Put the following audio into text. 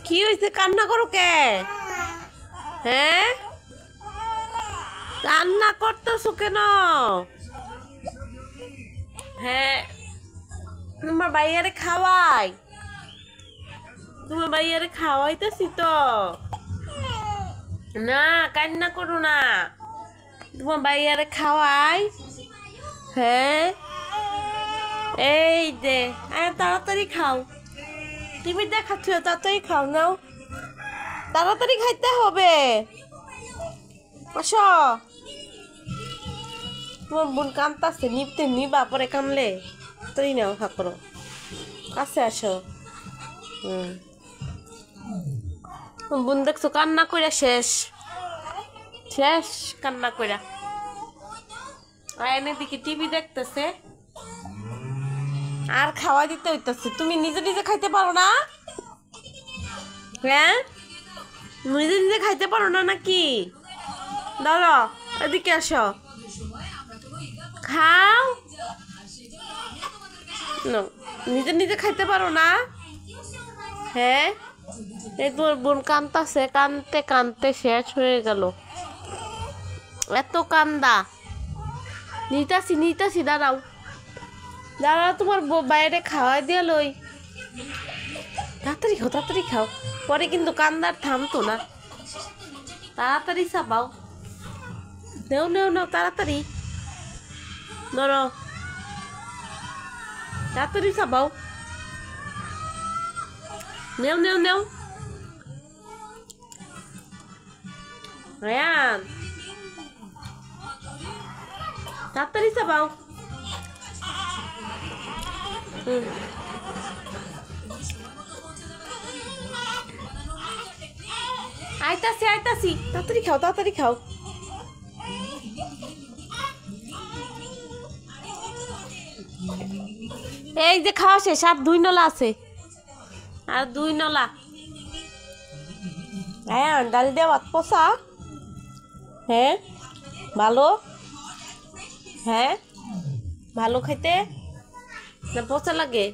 কি হয়েছে? কান্না করো কে? হ্যাঁ, কান্না করতেছো কেন? হ্যাঁ, তোমার ভাইয়ারে খাওয়াই, তোমার ভাইয়ারে খাওয়াইতেছি তো। না, কান্না করো না, তোমার ভাইয়ারে খাওয়াই। হ্যাঁ, এই যে তাড়াতাড়ি খাও, টিভি দেখাচ্ছ, তাড়াতাড়ি খাও নাও, তাড়াতাড়ি খাইতে হবে। আসো, তোমার বোন কাঁদতাছে, নিতে নিবা পরে কামলে তুই নাও, হা করো, কাছে আসো। বোন দেখছো কান্না কইরা শেষ, শেষ কান্না কইরা। আয়নের দিকে টিভি দেখতেছে আর খাওয়া দিতে হইতেছে। তুমি নিজে নিজে খাইতে পারো না? হ্যাঁ, নিজে নিজে খাইতে পারো না নাকি? দাঁড়া, এদিকে আসো, খাও। নিজে নিজে খাইতে পারো না? হ্যাঁ, এই তোর বোন কান্দতেছে, কানতে কানতে শেষ হয়ে গেল। এত কান্দা, নিতাছি নিতাছি, দাঁড়াও দাঁড়াও, তোমার বাইরে খাওয়াই দিয়ে লই। তাড়াতাড়ি খাও, তাড়াতাড়ি খাও, পরে কিন্তু কান্দার থামতো না। তাড়াতাড়ি চাপাও, নেও নেও নেও, তাড়াতাড়ি ধরো, তাড়াতাড়ি চাপাও, নেও নেও নেও। রায়ান, তাড়াতাড়ি চাপাও। আইতাছি আইতাছি, তাড়াতাড়ি খাও, তাড়াতাড়ি খাও। এই যে খাওয়া শেষ, আর 2 নলা আছে, আর 2 নলা। হ্যাঁ, ডাল দিয়ে ভাত পোষা। হ্যাঁ, ভালো। হ্যাঁ, ভালো খাইতে না পচা লাগে?